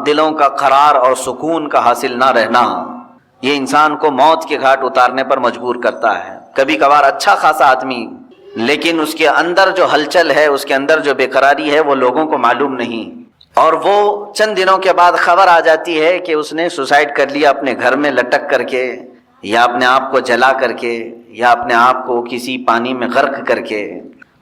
دلوں کا قرار اور سکون کا حاصل نہ رہنا، یہ انسان کو موت کے گھاٹ اتارنے پر مجبور کرتا ہے۔ کبھی کبھار اچھا خاصا آدمی، لیکن اس کے اندر جو ہلچل ہے، اس کے اندر جو بے قراری ہے، وہ لوگوں کو معلوم نہیں، اور وہ چند دنوں کے بعد خبر آ جاتی ہے کہ اس نے سوسائڈ کر لیا اپنے گھر میں لٹک کر کے، یا اپنے آپ کو جلا کر کے، یا اپنے آپ کو کسی پانی میں غرق کر کے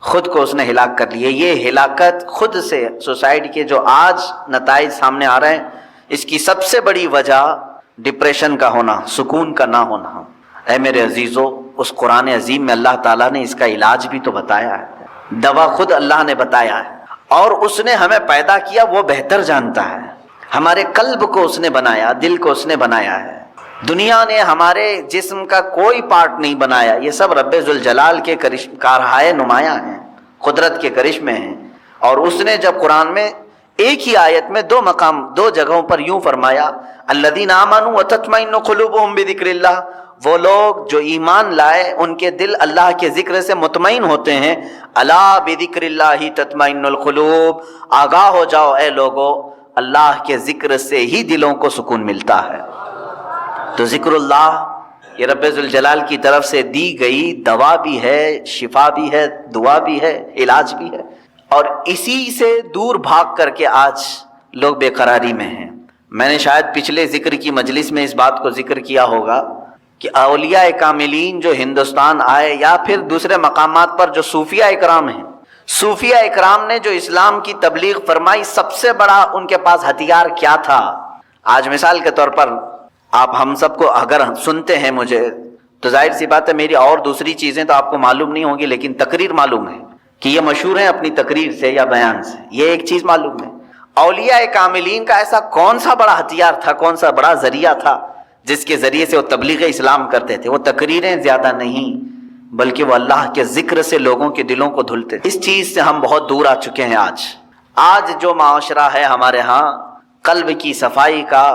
خود کو اس نے ہلاک کر لیا۔ یہ ہلاکت خود سے سوسائڈ کے جو آج نتائج سامنے آ رہے ہیں، اس کی سب سے بڑی وجہ ڈپریشن کا ہونا، سکون کا نہ ہونا۔ اے میرے عزیزو، اس قرآن عظیم میں اللہ تعالیٰ نے اس کا علاج بھی تو بتایا ہے، دوا خود اللہ نے بتایا ہے، اور اس نے ہمیں پیدا کیا، وہ بہتر جانتا ہے۔ ہمارے قلب کو اس نے بنایا، دل کو اس نے بنایا ہے۔ دنیا نے ہمارے جسم کا کوئی پارٹ نہیں بنایا، یہ سب رب ذوالجلال کے کارہائے نمایاں ہیں، قدرت کے کرشمے ہیں۔ اور اس نے جب قرآن میں ایک ہی آیت میں دو جگہوں پر یوں فرمایا، الذین آمنوا وتطمئن قلوبهم بذکر اللہ، وہ لوگ جو ایمان لائے ان کے دل اللہ کے ذکر سے مطمئن ہوتے ہیں۔ الا بذکر اللہ تطمئن القلوب، آگاہ ہو جاؤ اے لوگو، اللہ کے ذکر سے ہی دلوں کو سکون ملتا ہے۔ تو ذکر اللہ یہ رب ذوالجلال کی طرف سے دی گئی دوا بھی ہے، شفا بھی ہے، دعا بھی ہے، علاج بھی ہے، اور اسی سے دور بھاگ کر کے آج لوگ بے قراری میں ہیں۔ میں نے شاید پچھلے ذکر کی مجلس میں اس بات کو ذکر کیا ہوگا کہ اولیاء کاملین جو ہندوستان آئے، یا پھر دوسرے مقامات پر جو صوفیہ اکرام ہیں، صوفیہ اکرام نے جو اسلام کی تبلیغ فرمائی، سب سے بڑا ان کے پاس ہتھیار کیا تھا؟ آج مثال کے طور پر آپ ہم سب کو اگر سنتے ہیں مجھے، تو ظاہر سی بات ہے میری اور دوسری چیزیں تو آپ کو معلوم نہیں ہوں گی، لیکن تقریر معلوم ہے کہ یہ مشہور ہیں اپنی تقریر سے یا بیان سے، یہ ایک چیز معلوم ہے۔ اولیاء کاملین کا ایسا کون سا بڑا ہتھیار تھا، کون سا بڑا ذریعہ تھا جس کے ذریعے سے وہ تبلیغ اسلام کرتے تھے؟ وہ تقریریں زیادہ نہیں، بلکہ وہ اللہ کے ذکر سے لوگوں کے دلوں کو دھلتے تھے۔ اس چیز سے ہم بہت دور آ چکے ہیں۔ آج جو معاشرہ ہے ہمارے ہاں، قلب کی صفائی کا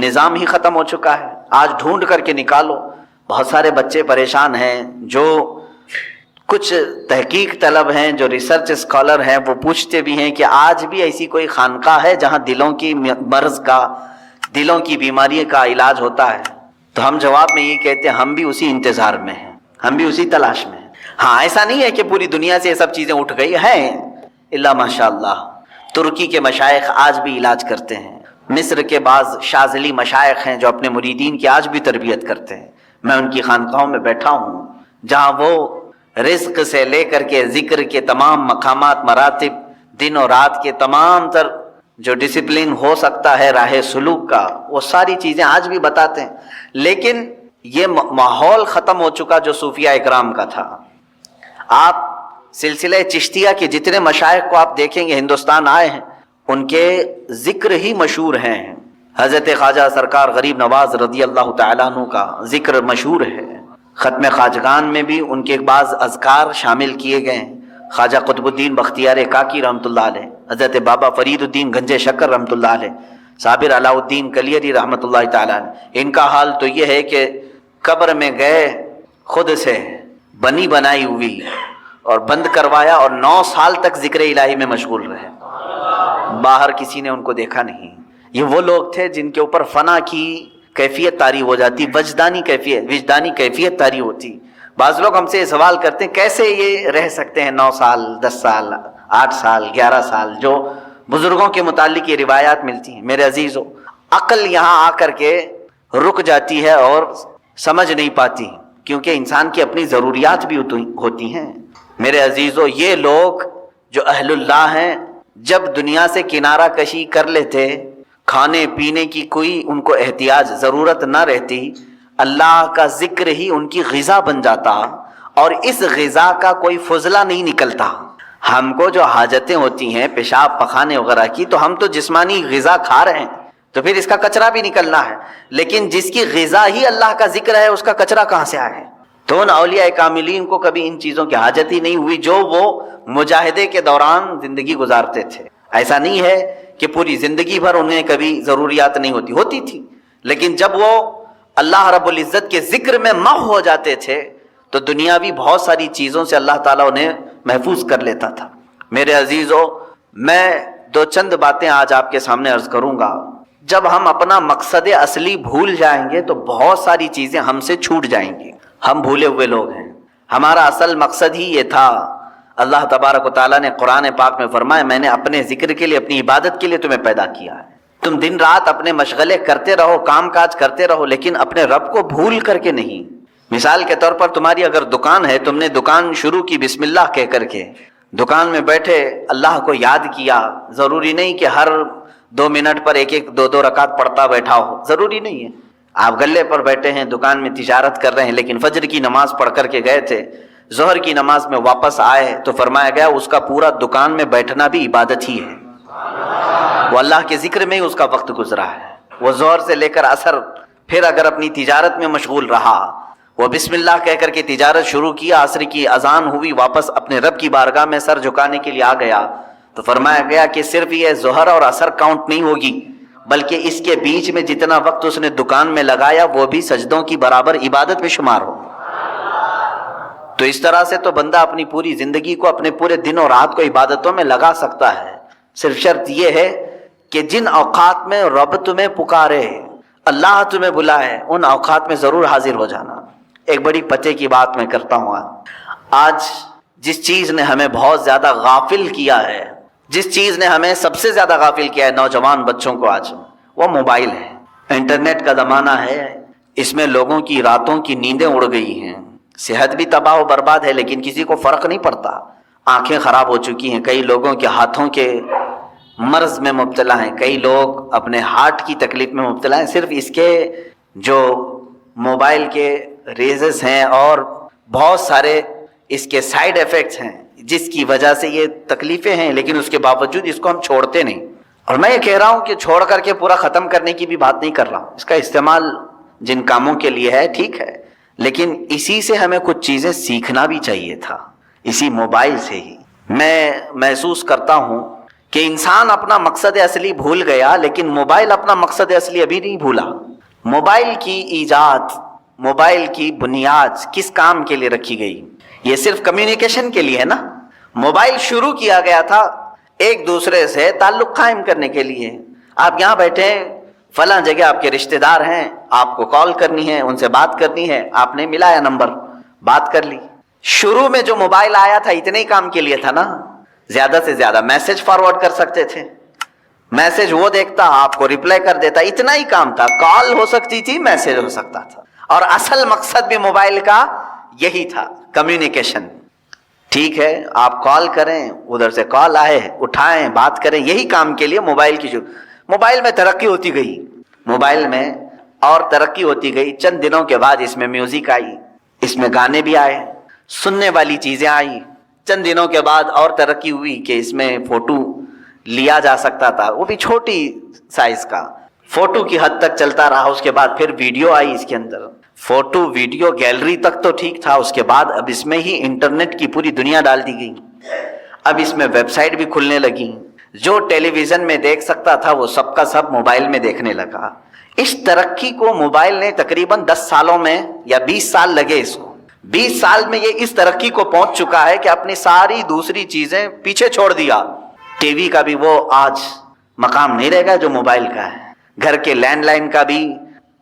نظام ہی ختم ہو چکا ہے۔ آج ڈھونڈ کر کے نکالو، بہت سارے بچے پریشان ہیں، جو کچھ تحقیق طلب ہیں، جو ریسرچ اسکالر ہیں، وہ پوچھتے بھی ہیں کہ آج بھی ایسی کوئی خانقاہ ہے جہاں دلوں کی مرض کا، دلوں کی بیماری کا علاج ہوتا ہے؟ تو ہم جواب میں یہ کہتے ہیں، ہم بھی اسی انتظار میں ہیں، ہم بھی اسی تلاش میں ہیں۔ ہاں، ایسا نہیں ہے کہ پوری دنیا سے یہ سب چیزیں اٹھ گئی ہیں، الا ماشاء اللہ ترکی کے مشائخ آج بھی علاج کرتے ہیں، مصر کے بعض شاذلی مشائخ ہیں جو اپنے مریدین کی آج بھی تربیت کرتے ہیں۔ میں ان کی خانقاہوں میں بیٹھا ہوں، جہاں وہ رزق سے لے کر کے ذکر کے تمام مقامات، مراتب، دن اور رات کے تمام تر جو ڈسپلن ہو سکتا ہے راہ سلوک کا، وہ ساری چیزیں آج بھی بتاتے ہیں۔ لیکن یہ ماحول ختم ہو چکا جو صوفیہ اکرام کا تھا۔ آپ سلسلہ چشتیہ کے جتنے مشائخ کو آپ دیکھیں گے ہندوستان آئے ہیں، ان کے ذکر ہی مشہور ہیں۔ حضرت خواجہ سرکار غریب نواز رضی اللہ تعالیٰ عنہ کا ذکر مشہور ہے، ختم خواجگان میں بھی ان کے بعض اذکار شامل کیے گئے ہیں۔ خواجہ قطب الدین بختیار کاکی رحمۃ اللہ علیہ، حضرت بابا فرید الدین گنج شکر رحمۃ اللہ علیہ، صابر علاء الدین کلیری رحمۃ اللہ تعالیٰ علیہ، ان کا حال تو یہ ہے کہ قبر میں گئے، خود سے بنی بنائی ہوئی اور بند کروایا، اور 9 سال تک ذکر الہی میں مشغول رہے، باہر کسی نے ان کو دیکھا نہیں۔ یہ وہ لوگ تھے جن کے اوپر فنا کی کیفیت طاری ہو جاتی، وجدانی کیفیت طاری ہوتی۔ بعض لوگ ہم سے یہ سوال کرتے ہیں کیسے یہ رہ سکتے ہیں 9 سال، 10 سال، 8 سال، 11 سال، جو بزرگوں کے متعلق یہ روایات ملتی ہیں۔ میرے عزیزو، عقل یہاں آ کر کے رک جاتی ہے اور سمجھ نہیں پاتی، کیونکہ انسان کی اپنی ضروریات بھی ہوتی ہیں۔ میرے عزیزو، یہ لوگ جو اہل اللہ ہیں، جب دنیا سے کنارہ کشی کر لیتے، کھانے پینے کی کوئی ان کو احتیاج ضرورت نہ رہتی، اللہ کا ذکر ہی ان کی غذا بن جاتا، اور اس غذا کا کوئی فضلہ نہیں نکلتا۔ ہم کو جو حاجتیں ہوتی ہیں پیشاب پخانے وغیرہ کی، تو ہم تو جسمانی غذا کھا رہے ہیں، تو پھر اس کا کچرا بھی نکلنا ہے، لیکن جس کی غذا ہی اللہ کا ذکر ہے، اس کا کچرا کہاں سے آئے؟ تو ان اولیاء کاملین کو کبھی ان چیزوں کی حاجت ہی نہیں ہوئی جو وہ مجاہدے کے دوران زندگی گزارتے تھے۔ ایسا نہیں ہے کہ پوری زندگی بھر انہیں کبھی ضروریات نہیں ہوتی تھی، لیکن جب وہ اللہ رب العزت کے ذکر میں محو ہو جاتے تھے تو دنیاوی بہت ساری چیزوں سے اللہ تعالیٰ انہیں محفوظ کر لیتا تھا۔ میرے عزیزو، میں دو چند باتیں آج آپ کے سامنے عرض کروں گا. جب ہم اپنا مقصد اصلی بھول جائیں گے تو بہت ساری چیزیں ہم سے چھوٹ جائیں گی. ہم بھولے ہوئے لوگ ہیں. ہمارا اصل مقصد ہی یہ تھا. اللہ تبارک و تعالیٰ نے قرآن پاک میں فرمایا میں نے اپنے ذکر کے لیے، اپنی عبادت کے لیے تمہیں پیدا کیا ہے. تم دن رات اپنے مشغلے کرتے رہو، کام کاج کرتے رہو، لیکن اپنے رب کو بھول کر کے نہیں. مثال کے طور پر تمہاری اگر دکان ہے، تم نے دکان شروع کی بسم اللہ کہہ کر کے، دکان میں بیٹھے اللہ کو یاد کیا. ضروری نہیں کہ ہر 2 منٹ پر ایک 2 رکعت پڑھتا بیٹھا ہو، ضروری نہیں ہے. آپ گلے پر بیٹھے ہیں، دکان میں تجارت کر رہے ہیں، لیکن فجر کی نماز پڑھ کر کے گئے تھے، ظہر کی نماز میں واپس آئے تو فرمایا گیا اس کا پورا دکان میں بیٹھنا بھی عبادت ہی ہے. وہ اللہ کے ذکر میں ہی اس کا وقت گزرا ہے. وہ ظہر سے لے کر عصر پھر اگر اپنی تجارت میں مشغول رہا، وہ بسم اللہ کہہ کر کے تجارت شروع کیا، عصر کی اذان ہوئی، واپس اپنے رب کی بارگاہ میں سر جھکانے کے لیے آ گیا تو فرمایا گیا کہ صرف یہ ظہر اور عصر کاؤنٹ نہیں ہوگی، بلکہ اس کے بیچ میں جتنا وقت اس نے دکان میں لگایا وہ بھی سجدوں کی برابر عبادت میں شمار ہو. تو اس طرح سے تو بندہ اپنی پوری زندگی کو، اپنے پورے دن اور رات کو عبادتوں میں لگا سکتا ہے. صرف شرط یہ ہے کہ جن اوقات میں رب تمہیں پکارے، اللہ تمہیں بلائے، ان اوقات میں ضرور حاضر ہو جانا. ایک بڑی پتے کی بات میں کرتا ہوں. آج جس چیز نے ہمیں بہت زیادہ غافل کیا ہے، جس چیز نے ہمیں سب سے زیادہ غافل کیا ہے نوجوان بچوں کو آج، وہ موبائل ہے. انٹرنیٹ کا زمانہ ہے. اس میں لوگوں کی راتوں کی نیندیں اڑ گئی ہیں. صحت بھی تباہ و برباد ہے، لیکن کسی کو فرق نہیں پڑتا. آنکھیں خراب ہو چکی ہیں، کئی لوگوں کے ہاتھوں کے مرض میں مبتلا ہیں، کئی لوگ اپنے ہارٹ کی تکلیف میں مبتلا ہیں، صرف اس کے جو موبائل کے ریزز ہیں اور بہت سارے اس کے سائیڈ ایفیکٹس ہیں جس کی وجہ سے یہ تکلیفیں ہیں. لیکن اس کے باوجود اس کو ہم چھوڑتے نہیں. اور میں یہ کہہ رہا ہوں کہ چھوڑ کر کے پورا ختم کرنے کی بھی بات نہیں کر رہا ہوں. اس کا استعمال جن کاموں کے لیے ہے ٹھیک ہے، لیکن اسی سے ہمیں کچھ چیزیں سیکھنا بھی چاہیے تھا. اسی موبائل سے ہی میں محسوس کرتا ہوں کہ انسان اپنا مقصد اصلی بھول گیا، لیکن موبائل اپنا مقصد اصلی ابھی نہیں بھولا. موبائل کی ایجاد، موبائل کی بنیاد کس کام کے لیے رکھی گئی؟ یہ صرف کمیونیکیشن کے لیے ہے نا. موبائل شروع کیا گیا تھا ایک دوسرے سے تعلق قائم کرنے کے لیے. آپ یہاں بیٹھے ہیں، فلاں جگہ آپ کے رشتہ دار ہیں، آپ کو کال کرنی ہے، ان سے بات کرنی ہے، آپ نے ملایا نمبر، بات کر لی. شروع میں جو موبائل آیا تھا اتنے ہی کام کے لیے تھا نا. زیادہ سے زیادہ میسج فارورڈ کر سکتے تھے، میسج وہ دیکھتا، آپ کو ریپلائی کر دیتا، اتنا ہی کام تھا. کال ہو سکتی تھی، میسج ہو سکتا تھا. اور اصل مقصد بھی موبائل کا یہی تھا، کمیونیکیشن. ٹھیک ہے، آپ کال کریں، ادھر سے کال آئے، اٹھائیں، بات کریں، یہی کام کے لیے موبائل کی موبائل میں ترقی ہوتی گئی، موبائل میں اور ترقی ہوتی گئی. چند دنوں کے بعد اس میں میوزک آئی، اس میں گانے بھی آئے، سننے والی چیزیں آئی. چند دنوں کے بعد اور ترقی ہوئی کہ اس میں فوٹو لیا جا سکتا تھا، وہ بھی چھوٹی سائز کا، فوٹو کی حد تک چلتا رہا. اس کے بعد پھر ویڈیو آئی اس کے اندر، فوٹو ویڈیو گیلری تک تو ٹھیک تھا. اس کے بعد اب اس میں ہی انٹرنیٹ کی پوری دنیا ڈال دی گئی. اب اس میں ویب سائٹ بھی کھلنے لگی. جو ٹیلی ویژن میں دیکھ سکتا تھا وہ سب کا سب موبائل میں دیکھنے لگا. اس ترقی کو موبائل نے تقریباً 10 سالوں میں یا 20 سال لگے اس کو. 20 سال میں یہ اس ترقی کو پہنچ چکا ہے کہ اپنی ساری دوسری چیزیں پیچھے چھوڑ دیا. ٹی وی کا بھی وہ آج مقام نہیں رہے گا جو موبائل کا ہے. گھر کے لینڈ لائن کا بھی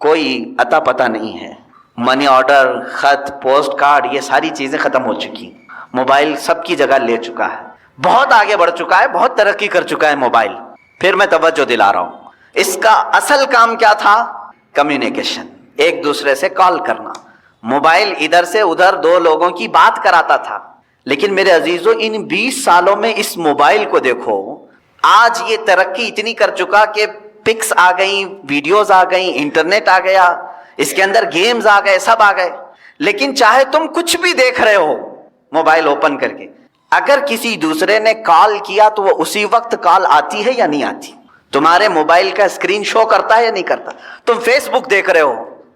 کوئی اتا پتہ نہیں ہے. منی آرڈر، خط، پوسٹ کارڈ، یہ ساری چیزیں ختم ہو چکی. موبائل سب کی جگہ لے چکا ہے، بہت آگے بڑھ چکا ہے، بہت ترقی کر چکا ہے موبائل. پھر میں توجہ دلا رہا ہوں، اس کا اصل کام کیا تھا؟ کمیونیکیشن، ایک دوسرے سے کال کرنا. موبائل ادھر سے ادھر دو لوگوں کی بات کراتا تھا. لیکن میرے عزیزو، ان 20 سالوں میں اس موبائل کو دیکھو، آج یہ ترقی اتنی کر چکا کہ پکس آ گئیں، ویڈیوز آ گئیں، انٹرنیٹ آ گیا، اس کے اندر گیمز آ گئے، سب آ گئے. لیکن چاہے تم کچھ بھی دیکھ رہے ہو موبائل اوپن کر کے، اگر کسی دوسرے نے کال کیا تو وہ اسی وقت کال آتی ہے یا نہیں آتی؟ تمہارے موبائل کا اسکرین شو کرتا ہے یا نہیں کرتا؟ تم فیس بک دیکھ رہے ہو،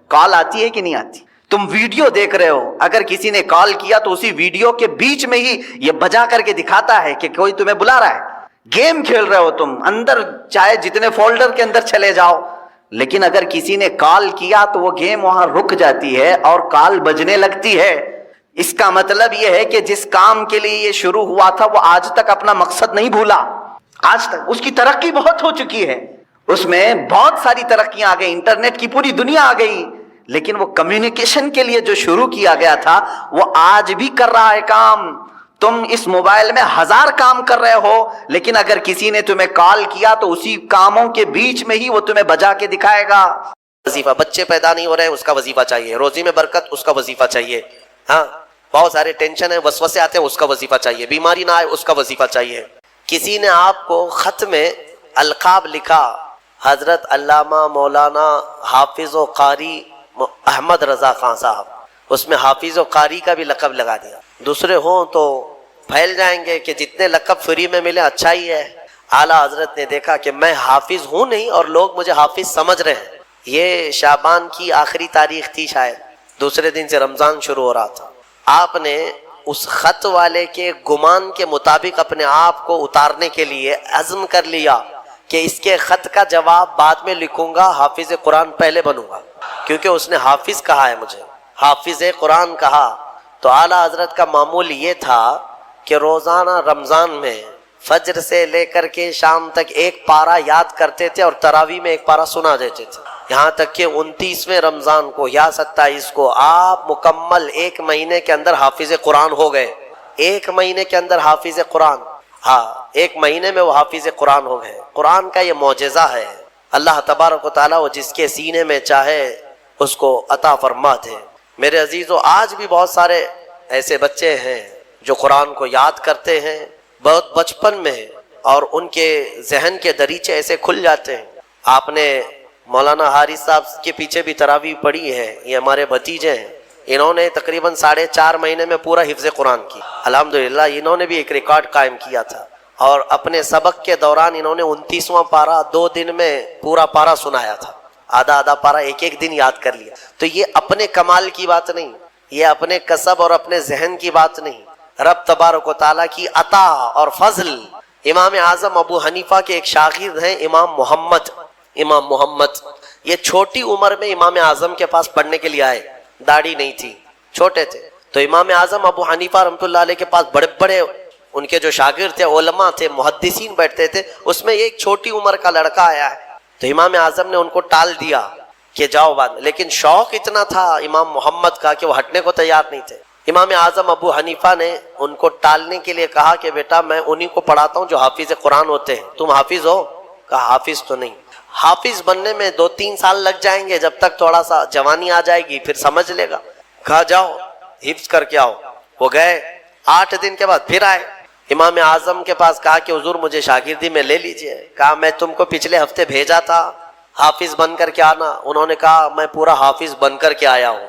کال آتی ہے کہ نہیں آتی؟ تم ویڈیو دیکھ رہے ہو، اگر کسی نے کال کیا تو اسی ویڈیو کے بیچ میں ہی یہ بجا کر کے دکھاتا ہے کہ کوئی تمہیں بلا رہا ہے. گیم کھیل رہے ہو تم، اندر چاہے جتنے فولڈر کے اندر چلے جاؤ، لیکن اگر کسی نے کال کیا تو وہ گیم وہاں رک جاتی ہے اور کال بجنے لگتی ہے. اس کا مطلب یہ ہے کہ جس کام کے لیے یہ شروع ہوا تھا وہ آج تک اپنا مقصد نہیں بھولا. آج تک اس کی ترقی بہت ہو چکی ہے، اس میں بہت ساری ترقیاں آ گئی، انٹرنیٹ کی پوری دنیا آ گئی، لیکن وہ کمیونیکیشن کے لیے جو شروع کیا گیا تھا وہ آج بھی کر رہا ہے کام۔ تم اس موبائل میں 1000 کام کر رہے ہو، لیکن اگر کسی نے تمہیں کال کیا تو اسی کاموں کے بیچ میں ہی وہ تمہیں بجا کے دکھائے گا۔ وظیفہ، بچے پیدا نہیں ہو رہے اس کا وظیفہ چاہیے، روزی میں برکت اس کا وظیفہ چاہیے، ہاں بہت سارے ٹینشن ہیں، وسوسے آتے ہیں اس کا وظیفہ چاہیے، بیماری نہ آئے اس کا وظیفہ چاہیے۔ کسی نے آپ کو خط میں القاب لکھا، حضرت علامہ مولانا حافظ و قاری احمد رضا خان صاحب، اس میں حافظ و قاری کا بھی لقب لگا دیا۔ دوسرے ہوں تو پھیل جائیں گے کہ جتنے لقب فری میں ملے اچھا ہی ہے۔ اعلیٰ حضرت نے دیکھا کہ میں حافظ ہوں نہیں اور لوگ مجھے حافظ سمجھ رہے ہیں۔ یہ شعبان کی آخری تاریخ تھی، شاید دوسرے دن سے رمضان شروع ہو رہا تھا۔ آپ نے اس خط والے کے گمان کے مطابق اپنے آپ کو اتارنے کے لیے عزم کر لیا کہ اس کے خط کا جواب بعد میں لکھوں گا، حافظ قرآن پہلے بنوں گا، کیونکہ اس نے حافظ کہا ہے، مجھے حافظ قرآن کہا۔ تو اعلیٰ حضرت کا معمول یہ تھا کہ روزانہ رمضان میں فجر سے لے کر کے شام تک ایک پارہ یاد کرتے تھے اور تراویح میں ایک پارہ سنا دیتے تھے، یہاں تک کہ 29ویں رمضان کو یا 27 کو آپ مکمل 1 مہینے کے اندر حافظ قرآن ہو گئے۔ 1 مہینے کے اندر حافظ قرآن، ہاں 1 مہینے میں وہ حافظ قرآن ہو گئے۔ قرآن کا یہ معجزہ ہے، اللہ تبارک و تعالیٰ وہ جس کے سینے میں چاہے اس کو عطا فرماتے ہیں۔ میرے عزیزو، آج بھی بہت سارے ایسے بچے ہیں جو قرآن کو یاد کرتے ہیں بہت بچپن میں، اور ان کے ذہن کے دریچے ایسے کھل جاتے ہیں۔ آپ نے مولانا حارث صاحب کے پیچھے بھی تراویح پڑھی ہے، یہ ہمارے بھتیجے ہیں، انہوں نے تقریباً 4.5 مہینے میں پورا حفظ قرآن کی، الحمدللہ انہوں نے بھی ایک ریکارڈ قائم کیا تھا۔ اور اپنے سبق کے دوران انہوں نے 29واں پارہ 2 دن میں پورا پارہ سنایا تھا، آدھا پارہ ایک دن یاد کر لیا۔ تو یہ اپنے کمال کی بات نہیں، یہ اپنے کسب اور اپنے ذہن کی بات نہیں، رب تبارک و تعالیٰ کی عطا اور فضل۔ امام اعظم ابو حنیفہ کے ایک شاگرد ہیں امام محمد، یہ چھوٹی عمر میں امام اعظم کے پاس پڑھنے کے لیے آئے، داڑھی نہیں تھی، چھوٹے تھے، تو امام اعظم ابو حنیفہ رحمۃ اللہ علیہ کے پاس بڑے بڑے ان کے جو شاگرد تھے، علماء تھے، محدثین بیٹھتے تھے، اس میں ایک چھوٹی عمر کا لڑکا آیا ہے، تو امام اعظم نے ان کو ٹال دیا کہ جاؤ بعد میں، لیکن شوق اتنا تھا امام محمد کا کہ وہ ہٹنے کو تیار نہیں تھے۔ امام اعظم ابو حنیفہ نے ان کو ٹالنے کے لیے کہا کہ بیٹا میں انہی کو پڑھاتا ہوں جو حافظ قرآن ہوتے ہیں، تم حافظ ہو؟ کہا حافظ تو نہیں، حافظ بننے میں 2-3 سال لگ جائیں گے، جب تک تھوڑا سا جوانی آ جائے گی پھر سمجھ لے گا۔ کہا جاؤ حفظ کر کے آؤ، وہ گئے، 8 دن کے بعد پھر آئے امام اعظم کے پاس، کہا کہ حضور مجھے شاگردی میں لے لیجئے۔ کہا میں تم کو پچھلے ہفتے بھیجا تھا حافظ بن کر کے آنا، انہوں نے کہا میں پورا حافظ بن کر کے آیا ہوں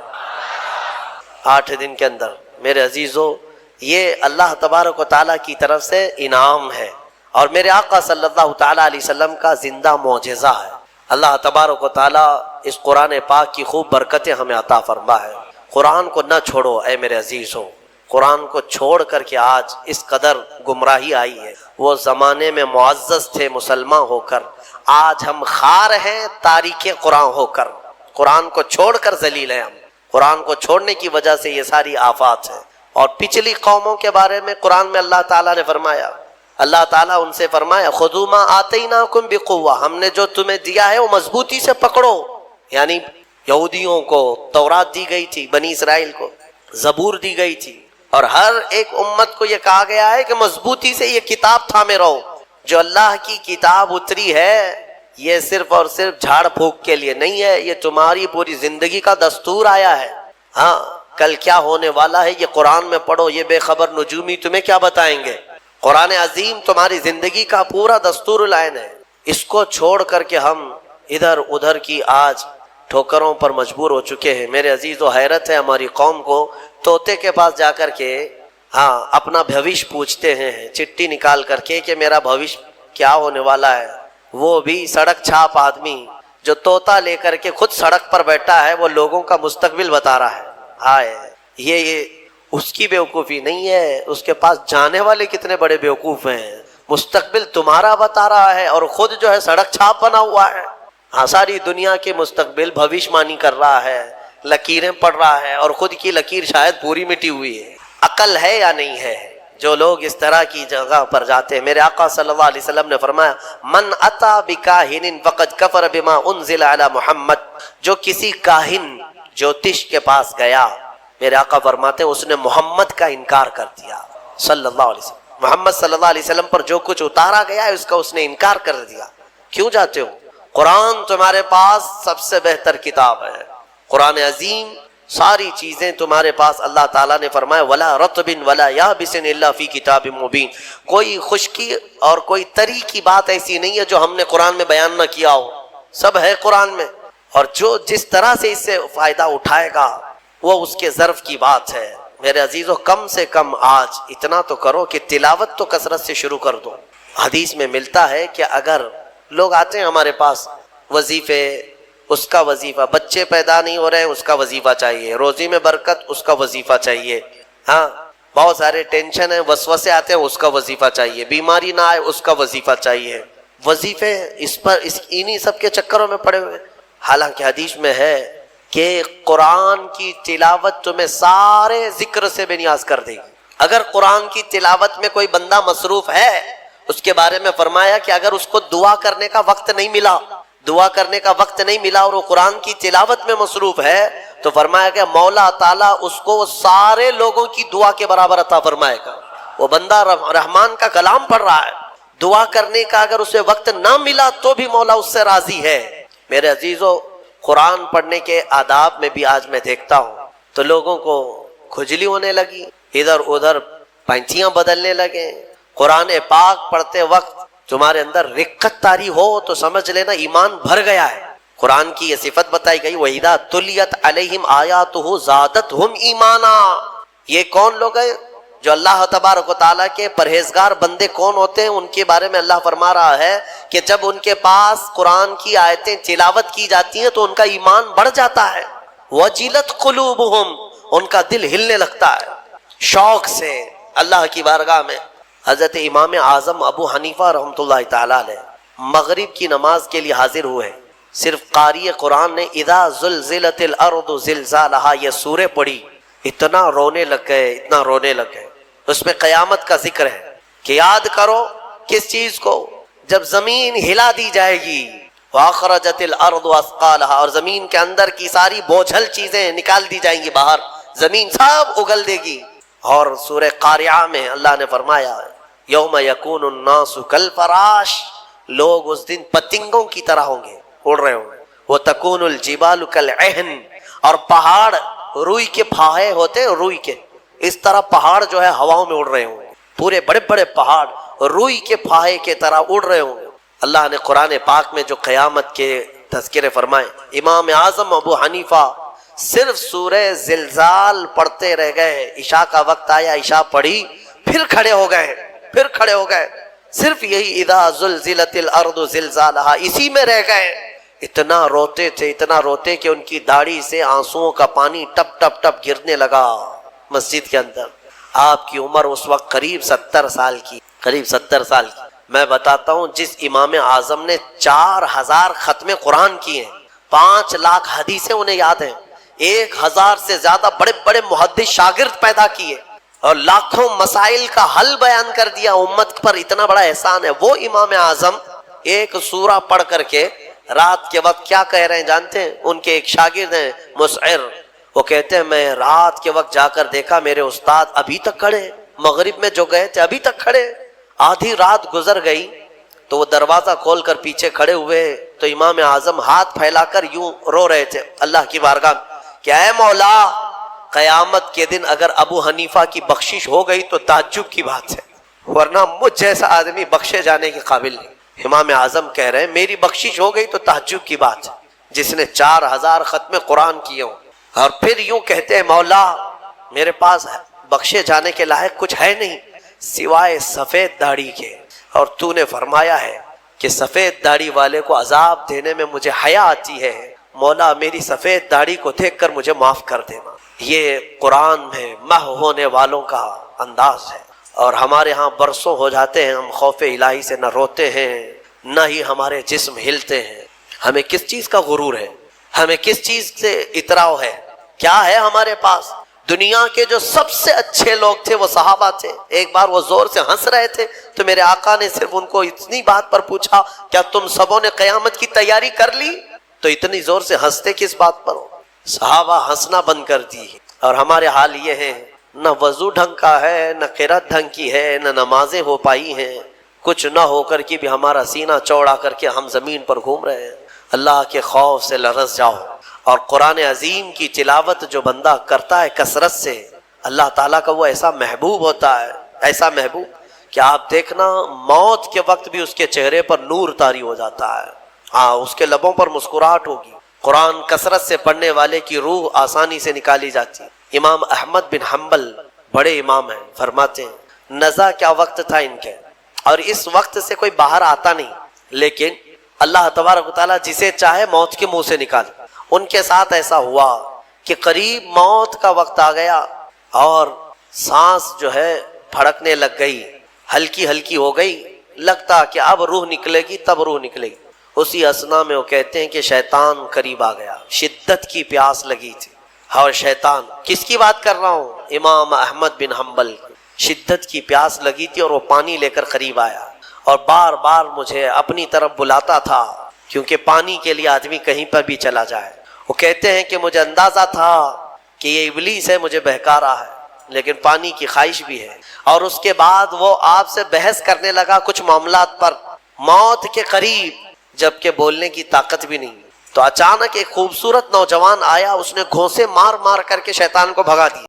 8 دن کے اندر۔ میرے عزیزو، یہ اللہ تبارک و تعالیٰ کی طرف سے انعام ہے، اور میرے آقا صلی اللہ تعالیٰ علیہ وسلم کا زندہ معجزہ ہے۔ اللہ تبارک و تعالیٰ اس قرآن پاک کی خوب برکتیں ہمیں عطا فرما ہے۔ قرآن کو نہ چھوڑو اے میرے عزیزو، قرآن کو چھوڑ کر کے آج اس قدر گمراہی آئی ہے۔ وہ زمانے میں معزز تھے مسلمان ہو کر، آج ہم خار ہیں تاریک قرآن ہو کر، قرآن کو چھوڑ کر ذلیل ہیں ہم، قرآن کو چھوڑنے کی وجہ سے یہ ساری آفات ہیں۔ اور پچھلی قوموں کے بارے میں قرآن میں اللہ تعالیٰ نے فرمایا، اللہ تعالیٰ ان سے فرمایا خذوا ما آتیناکم بقوہ، ہم نے جو تمہیں دیا ہے وہ مضبوطی سے پکڑو۔ یعنی یہودیوں کو تورات دی گئی تھی، بنی اسرائیل کو زبور دی گئی تھی، اور ہر ایک امت کو یہ کہا گیا ہے کہ مضبوطی سے یہ کتاب تھامے رہو۔ جو اللہ کی کتاب اتری ہے یہ صرف اور صرف جھاڑ پھونک کے لیے نہیں ہے، یہ تمہاری پوری زندگی کا دستور آیا ہے۔ ہاں کل کیا ہونے والا ہے یہ قرآن میں پڑھو، یہ بے خبر نجومی تمہیں کیا بتائیں گے؟ قرآن عظیم تمہاری زندگی کا پورا دستور العین ہے۔ اس کو چھوڑ کر کے ہم ادھر ادھر کی آج ٹھوکروں پر مجبور ہو چکے ہیں۔ میرے عزیز و حیرت ہے ہماری قوم کو، طوطے کے پاس جا کر کے اپنا بھوش پوچھتے ہیں چٹھی نکال کر کے کہ میرا بھوش کیا ہونے والا ہے۔ وہ بھی سڑک چھاپ آدمی جو طوطا لے کر کے خود سڑک پر بیٹھا ہے، وہ لوگوں کا مستقبل بتا رہا ہے۔ ہائے، یہ اس کی بیوقوفی نہیں ہے، اس کے پاس جانے والے کتنے بڑے بیوقوف ہیں۔ مستقبل تمہارا بتا رہا ہے اور خود جو ہے سڑک چھاپ بنا ہوا ہے۔ ہاں، ساری دنیا کے مستقبل بھوشمانی کر رہا ہے، لکیریں پڑھ رہا ہے، اور خود کی لکیر شاید پوری مٹی ہوئی ہے۔ عقل ہے یا نہیں ہے؟ جو لوگ اس طرح کی جگہ پر جاتے ہیں، میرے آقا صلی اللہ علیہ وسلم نے فرمایا من اتا بکاہن فقد کفر بما انزل علی محمد، جو کسی کاہن جوتش کے پاس گیا، میرے آقا فرماتے ہیں اس نے محمد کا انکار کر دیا صلی اللہ علیہ وسلم، محمد صلی اللہ علیہ وسلم پر جو کچھ اتارا گیا ہے اس نے انکار کر دیا۔ کیوں جاتے ہو؟ قرآن تمہارے پاس سب سے بہتر کتاب ہے، قرآن عظیم، ساری چیزیں تمہارے پاس۔ اللہ تعالیٰ نے فرمایا وَلَا رَطْبٍ وَلَا يَابِسٍ إِلَّا فِي كِتَابٍ مُبِينٍ، کوئی خشکی اور کوئی تری کی بات ایسی نہیں ہے جو ہم نے قرآن میں بیان نہ کیا ہو، سب ہے قرآن میں، اور جو جس طرح سے اس سے فائدہ اٹھائے گا وہ اس کے ظرف کی بات ہے۔ میرے عزیزو، کم سے کم آج اتنا تو کرو کہ تلاوت تو کثرت سے شروع کر دو۔ حدیث میں ملتا ہے کہ اگر لوگ آتے ہیں ہمارے پاس، وظیفے، اس کا وظیفہ، بچے پیدا نہیں ہو رہے اس کا وظیفہ چاہیے، روزی میں برکت اس کا وظیفہ چاہیے، ہاں بہت سارے ٹینشن ہیں، وسوسے آتے ہیں اس کا وظیفہ چاہیے، بیماری نہ آئے اس کا وظیفہ چاہیے۔ وظیفے انہی سب کے چکروں میں پڑے ہوئے۔ حالانکہ حدیث میں ہے کہ قرآن کی تلاوت تمہیں سارے ذکر سے بے نیاز کر دے گی۔ اگر قرآن کی تلاوت میں کوئی بندہ مصروف ہے، اس کے بارے میں فرمایا کہ اگر اس کو دعا کرنے کا وقت نہیں ملا، دعا کرنے کا وقت نہیں ملا اور وہ قرآن کی تلاوت میں مصروف ہے، تو فرمایا کہ مولا تعالیٰ اس کو سارے لوگوں کی دعا کے برابر عطا فرمائے گا۔ وہ بندہ رحمان کا کلام پڑھ رہا ہے، دعا کرنے کا اگر اسے وقت نہ ملا تو بھی مولا اس سے راضی ہے۔ میرے عزیزو، قرآن پڑھنے کے آداب میں بھی آج میں دیکھتا ہوں تو لوگوں کو کھجلی ہونے لگی، ادھر ادھر پینتیاں بدلنے لگے۔ قرآن پاک پڑھتے وقت تمہارے اندر رقت طاری ہو تو سمجھ لینا ایمان بھر گیا ہے۔ قرآن کی یہ صفت بتائی گئی وَإِذَا تُلِيَتْ عَلَيْهِمْ آيَاتُهُ زَادَتْهُمْ ایمانا۔ یہ کون لوگ ہیں جو اللہ تبارک و تعالیٰ کے پرہیزگار بندے کون ہوتے ہیں؟ ان کے بارے میں اللہ فرما رہا ہے کہ جب ان کے پاس قرآن کی آیتیں تلاوت کی جاتی ہیں تو ان کا ایمان بڑھ جاتا ہے۔ وَجِلَتْ قُلُوبُهُمْ، ان کا دل ہلنے لگتا ہے شوق سے اللہ کی بارگاہ میں۔ حضرت امام اعظم ابو حنیفہ رحمۃ اللہ تعالیٰ علیہ مغرب کی نماز کے لیے حاضر ہوئے، صرف قاری قرآن نے اذا زلزلت الارض زلزالہا یہ سورہ پڑھی، اتنا رونے لگ گئے، اتنا رونے لگ گئے۔ اس میں قیامت کا ذکر ہے کہ یاد کرو کس چیز کو؟ جب زمین ہلا دی جائے گی، واخرجت الارض اثقالہا، اور زمین کے اندر کی ساری بوجھل چیزیں نکال دی جائیں گی باہر، زمین سب اگل دے گی۔ اور سورہ قاریعہ میں اللہ نے فرمایا یوم یکون الناس کالفراش، لوگ اس دن پتنگوں کی طرح ہوں گے، اڑ رہے ہوں گے۔ وتکون الجبال کالعہن، اور پہاڑ روئی کے پھاہے ہوتے ہیں، روئی کے اس طرح پہاڑ جو ہے ہواؤں میں اڑ رہے ہوں گے، پورے بڑے بڑے پہاڑ روئی کے پھاہے کے طرح اڑ رہے ہوں گے۔ اللہ نے قرآن پاک میں جو قیامت کے تذکرے فرمائے، امام اعظم ابو حنیفہ صرف سورہ زلزال پڑھتے رہ گئے، عشاء کا وقت آیا، عشاء پڑھی، پھر کھڑے ہو گئے، صرف یہی اذا زلزلت الارض زلزالہا اسی میں رہ گئے۔ اتنا روتے تھے، اتنا روتے کہ ان کی داڑھی سے آنسوؤں کا پانی ٹپ ٹپ ٹپ گرنے لگا مسجد کے اندر۔ آپ کی عمر اس وقت قریب 70 سال کی، قریب 70 سال کی۔ میں بتاتا ہوں جس امام اعظم نے 4000 ختم قرآن کیے ہیں، 5 لاکھ حدیثیں انہیں یاد ہیں، 1000 سے زیادہ بڑے بڑے محدث شاگرد پیدا کیے اور لاکھوں مسائل کا حل بیان کر دیا، امت پر اتنا بڑا احسان ہے۔ وہ امام اعظم ایک سورہ پڑھ کر کے رات کے وقت کیا کہہ رہے ہیں جانتے ہیں؟ ان کے ایک شاگرد ہیں مسعر، وہ کہتے ہیں میں رات کے وقت جا کر دیکھا میرے استاد ابھی تک کھڑے، مغرب میں جو گئے تھے ابھی تک کھڑے، آدھی رات گزر گئی تو وہ دروازہ کھول کر پیچھے کھڑے ہوئے تو امام اعظم ہاتھ پھیلا کر یوں رو رہے تھے اللہ کی بارگاہ میں کہ اے مولا، قیامت کے دن اگر ابو حنیفہ کی بخشش ہو گئی تو تعجب کی بات ہے، ورنہ مجھ جیسا آدمی بخشے جانے کے قابل نہیں۔ امام اعظم کہہ رہے ہیں میری بخشش ہو گئی تو تعجب کی بات ہے، جس نے 4000 ختم قرآن کیے ہوں، اور پھر یوں کہتے ہیں مولا میرے پاس بخشے جانے کے لائق کچھ ہے نہیں سوائے سفید داڑھی کے، اور تو نے فرمایا ہے کہ سفید داڑھی والے کو عذاب دینے میں مجھے حیا آتی ہے، مولا میری سفید داڑھی کو دیکھ کر مجھے معاف کر دینا۔ یہ قرآن میں محو ہونے والوں کا انداز ہے، اور ہمارے ہاں برسوں ہو جاتے ہیں ہم خوف الہی سے نہ روتے ہیں نہ ہی ہمارے جسم ہلتے ہیں۔ ہمیں کس چیز کا غرور ہے؟ ہمیں کس چیز سے اطراؤ ہے؟ کیا ہے ہمارے پاس؟ دنیا کے جو سب سے اچھے لوگ تھے وہ صحابہ تھے. ایک بار وہ زور سے ہنس رہے تھے تو میرے آقا نے صرف ان کو اتنی بات پر پوچھا, کیا تم سبوں نے قیامت کی تیاری کر لی؟ تو اتنی زور سے ہنستے کس بات پر ہو؟ صحابہ ہنسنا بند کر دی. اور ہمارے حال یہ ہے, نہ وضو ڈھنگ کا ہے, نہ قرات ڈھنگ کی ہے, نہ نمازیں ہو پائی ہیں, کچھ نہ ہو کر کے بھی ہمارا سینہ چوڑا کر کے ہم زمین پر گھوم رہے ہیں. اللہ کے خوف سے لرز جاؤ. اور قرآن عظیم کی تلاوت جو بندہ کرتا ہے کثرت سے, اللہ تعالیٰ کا وہ ایسا محبوب ہوتا ہے, ایسا محبوب کہ آپ دیکھنا موت کے وقت بھی اس کے چہرے پر نور طاری ہو جاتا ہے. ہاں, اس کے لبوں پر مسکراہٹ ہوگی. قرآن کثرت سے پڑھنے والے کی روح آسانی سے نکالی جاتی ہے. امام احمد بن حنبل بڑے امام ہیں, فرماتے ہیں نزا کیا وقت تھا ان کے, اور اس وقت سے کوئی باہر آتا نہیں, لیکن اللہ تبارک و تعالیٰ جسے چاہے موت کے منہ سے نکالے. ان کے ساتھ ایسا ہوا کہ قریب موت کا وقت آ گیا اور سانس جو ہے پھڑکنے لگ گئی, ہلکی ہلکی ہو گئی, لگتا کہ اب روح نکلے گی, تب روح نکلے گی. اسی اسنا میں وہ کہتے ہیں کہ شیطان قریب آ گیا, شدت کی پیاس لگی تھی. اور شیطان, کس کی بات کر رہا ہوں؟ امام احمد بن حنبل. شدت کی پیاس لگی تھی اور وہ پانی لے کر قریب آیا اور بار بار مجھے اپنی طرف بلاتا تھا, کیونکہ پانی کے لیے آدمی کہیں پر بھی چلا جائے. وہ کہتے ہیں کہ مجھے اندازہ تھا کہ یہ ابلیس ہے, مجھے بہکا رہا ہے, لیکن پانی کی خواہش بھی ہے. اور اس کے بعد وہ آپ سے بحث کرنے لگا کچھ معاملات پر, موت کے قریب, جبکہ بولنے کی طاقت بھی نہیں. تو اچانک ایک خوبصورت نوجوان آیا, اس نے گھونسے مار مار کر کے شیطان کو بھگا دیا.